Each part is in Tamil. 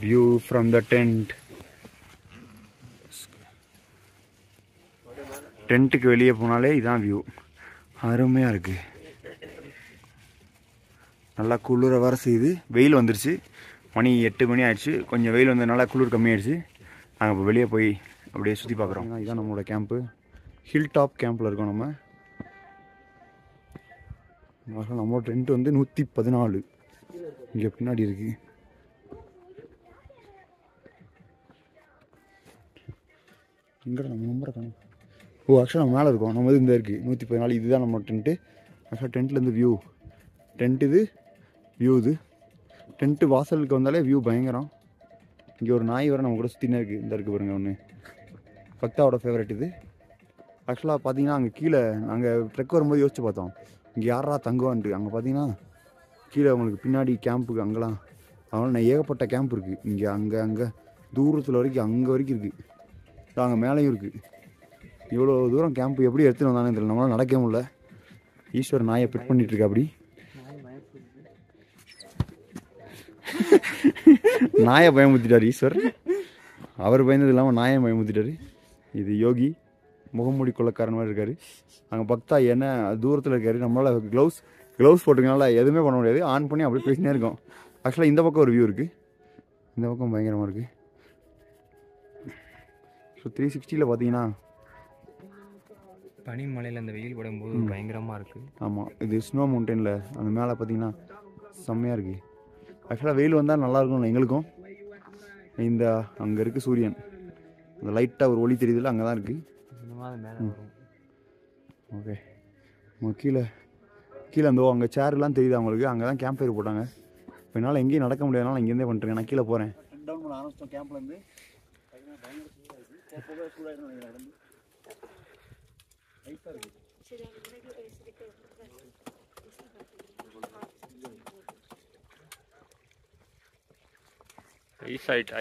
View from the tent. டென்ட்டுக்கு வெளியே போனாலே இதான் வியூ. அருமையாக இருக்குது. நல்லா குளிர வர செய்யுது. வெயில் வந்துருச்சு. மணி 8 மணி ஆயிடுச்சு. கொஞ்சம் வெயில் வந்ததுனால குளிர் கம்மியாயிடுச்சு. நாங்கள் இப்போ வெளியே போய் அப்படியே சுற்றி பார்க்குறோம். இதுதான் நம்மளோட கேம்ப்பு. ஹில் டாப் கேம்பில் இருக்கோம் நம்ம. நம்மளோட டென்ட் வந்து 114 இங்கே பின்னாடி இருக்குது. இங்கே நம்ம நம்பரை காணும். ஓ, ஆக்சுவலாக நம்ம மேலே இருக்கோம். நம்ம இந்த இருக்குது 114. இதுதான் நம்ம டென்ட்டு. ஆக்சுவலாக டென்ட்லேருந்து வியூ. டென்ட் இது, வியூ இது. டென்ட்டு வாசலுக்கு வந்தாலே வியூ பயங்கரம். இங்கே ஒரு நாய் வர நம்ம கூட சுற்றினே இருக்குது. இந்த இருக்குது பாருங்க ஒன்று. பக்தாவோட ஃபேவரட் இது. ஆக்சுவலாக பார்த்தீங்கன்னா அங்கே கீழே நாங்கள் ட்ரெக் வரும்போது யோசிச்சு பார்த்தோம், இங்கே யாரா தங்குவான்ட்டு. அங்கே பார்த்தீங்கன்னா கீழே உங்களுக்கு பின்னாடி கேம்புக்கு அங்கெல்லாம் அதனால் நான் ஏகப்பட்ட கேம்ப் இருக்குது. இங்கே அங்கே தூரத்தில் வரைக்கும் அங்கே வரைக்கும் இருக்குது. அங்கே மேலேயும் இருக்குது. இவ்வளோ தூரம் கேம்ப் எப்படி எடுத்துகிட்டு வந்தானே தெரியல. நம்மளால் நடக்க முடியல. ஈஸ்வர் நாயை பிட் பண்ணிகிட்ருக்கா. அப்படி நாயை பயமுத்திட்டார் ஈஸ்வர். அவர் பயந்தது இல்லாமல் நாயை பயமுத்திட்டார். இது யோகி முகமூடி கொள்ளக்காரன் மாதிரி இருக்கார். அங்கே பக்தா என்ன தூரத்தில் இருக்கார். நம்மளால் க்ளவுஸ் போட்டுக்கனால எதுவுமே பண்ண முடியாது. ஆன் பண்ணி அப்படி பேசினே இருக்கோம். ஆக்சுவலாக இந்த பக்கம் ஒரு வியூ இருக்குது. இந்த பக்கம் பயங்கரமாக இருக்குது. ஸோ 360 பார்த்தீங்கன்னா பனிமலையில் அந்த வெயில் படும்போது பயங்கரமாக இருக்குது. ஆமாம், இது ஸ்னோ மவுண்டனில் அந்த மேலே பார்த்தீங்கன்னா செம்மையாக இருக்குது. ஆக்சுவலாக வெயில் வந்தால் நல்லாயிருக்கும் எங்களுக்கும். இந்த அங்கே இருக்குது சூரியன். அந்த லைட்டாக ஒரு ஒளி தெரியுதுல்ல, அங்கே தான் இருக்குது. ஓகே, கீழே அந்த அங்கே சேர்லாம் தெரியுது அவங்களுக்கு. அங்கே தான் கேம்ப் ஃபயர் போட்டாங்க. இப்போ என்னால் எங்கேயும் நடக்க முடியாதனால இங்கேருந்தே பண்ணிட்டுருக்கேன். நான் கீழே போகிறேன். டவுன் பண்ண ஆரம்பிச்சிட்டோம் கேம்ப்லேருந்து.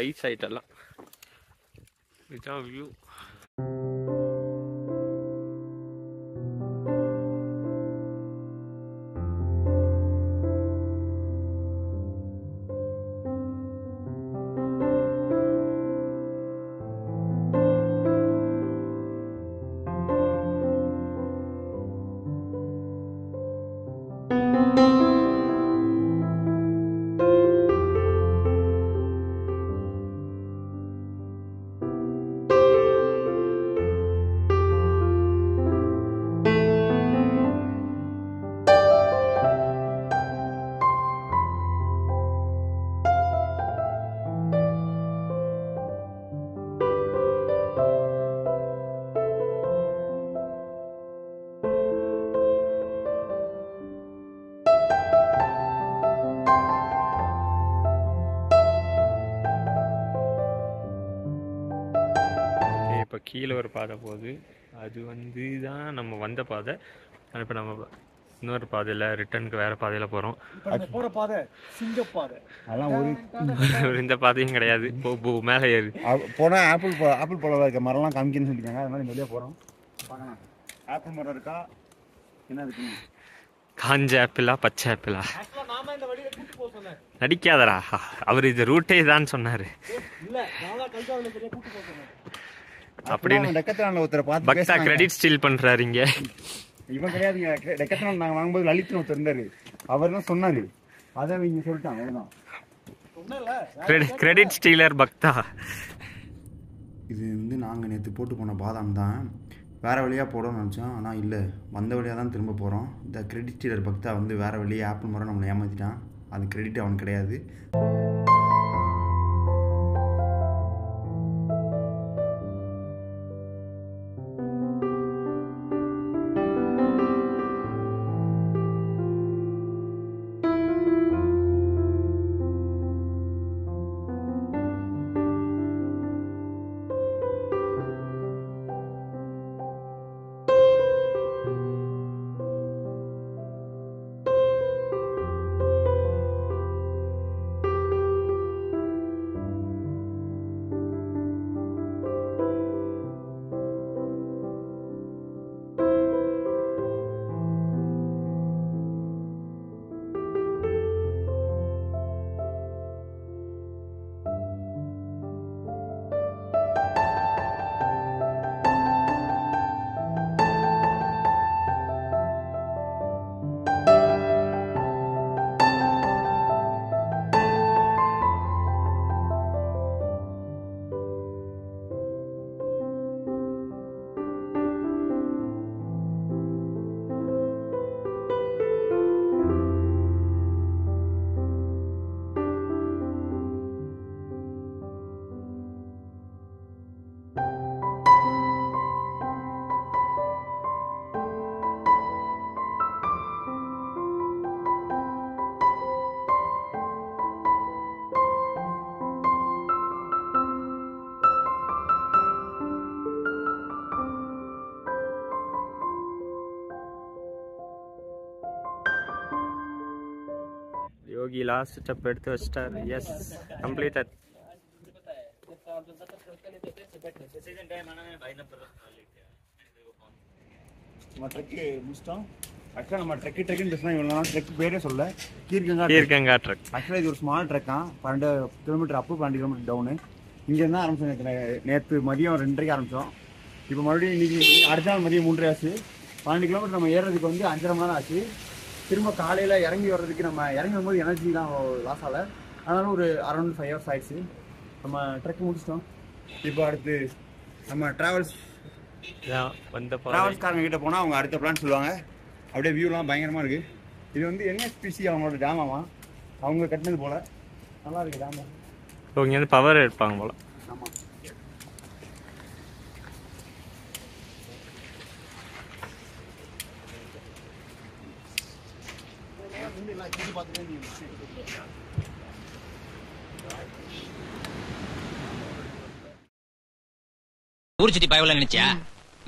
ஐசைட் எல்லாம் இதுதான் வியூ. இப்போ கீழே ஒரு பாதை போகுது. அது வந்து தான் நம்ம வந்த பாதை. இப்போ நம்ம இன்னொரு பாதையில் ரிட்டர்னுக்கு வேறு பாதையில் போகிறோம். போகிற பாதை சிங்கப்பாதை. அதெல்லாம் ஒரு இந்த பாதையும் கிடையாது. போ மேலே ஏறு போனால் ஆப்பிள் பழம் இருக்க மரம்லாம் காமிக்கணும்னு சொல்லிட்டாங்க. அதனால வெளியே போகிறோம். பார்க்கலாம் ஆப்பிள் மரம் இருக்கா என்ன இருக்குன்னு. காஞ்ச ஆப்பிளா பச்சை ஆப்பிளா நடிக்காதரா. அவர் இது ரூட்டே தான் சொன்னார் அப்படின்னு. டெக்கத்லானில் ஒருத்தரை பார்த்து பக்தா கிரெடிட் ஸ்டீல் பண்ணுறாரு இங்கே. இவன் கிடையாதுங்க. டெக்கத்லான் நாங்கள் வாங்கும்போது லலித்னு ஒருத்தர் இருந்தார். அவர் தான் சொன்னார். அதை இங்கே சொல்லிட்டாங்க. அவ்வளோதான் கிரெடிட் ஸ்டீலர் பக்தா. இது வந்து நாங்கள் நேற்று போட்டு போன பாதாம் தான். வேறு வழியாக போடணும்னு நினச்சோம். ஆனால் இல்லை, வந்த வழியாக தான் திரும்ப போகிறோம். இந்த கிரெடிட் ஸ்டீலர் பக்தா வந்து வேறு வழியாக ஆப்பிள் மரம் நம்மளை ஏமாற்றிட்டான். அது கிரெடிட் அவனுக்கு கிடையாது. லாஸ்ட் ஸ்டெப் எடுத்து வச்சிட்டாரு. S, completed. நம்ம ட்ரெக்கு முடிச்சிட்டோம். ஆக்சுவலாக நம்ம ட்ரெக்குன்னு பேசினா இவ்வளோ ட்ரெக் பேரே சொல்ல கீர்கங்கா ட்ரெக். ஆக்சுவலாக இது ஒரு ஸ்மால் ட்ரெக் தான். 12 கிலோமீட்டர் அப்பு, 12 கிலோமீட்டர் டவுனு. இங்கேருந்து ஆரம்பிச்சோம். நேற்று மதியம் 2:30 ஆரம்பித்தோம். இப்போ மறுபடியும் இன்னைக்கு அடுத்த நாள் மதியம் 3:30 ஆச்சு. 12 கிலோமீட்டர் நம்ம ஏறுறதுக்கு வந்து 5:30 மணி நேரம் ஆச்சு. திரும்ப காலையில் இறங்கி வர்றதுக்கு நம்ம இறங்கி வரும்போது எனர்ஜிலாம் லாஸ் ஆகலை. அதனால ஒரு அரௌண்ட் 5 hours ஆயிடுச்சு. நம்ம ட்ரெக் முடிச்சிட்டோம். இப்போ அடுத்து நம்ம டிராவல்ஸ்காரங்க கிட்ட போனால் அவங்க அடுத்த பிளான் சொல்லுவாங்க. அப்படியே வியூலாம் பயங்கரமாக இருக்குது. இது வந்து NHPC அவங்களோட டேமாமா, அவங்க கட்டினது போல். நல்லா இருக்குது டேமா. ஸோ இங்கேருந்து பவர் எடுப்பாங்க போல். ஆமாம். ஊர் சுத்தி பயவுல நினைச்சா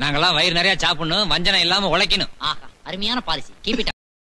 நாங்கெல்லாம் வயிறு நிறைய சாப்பிடணும், வஞ்சனம் இல்லாம உழைக்கணும். அருமையான பாலிசி. Keep it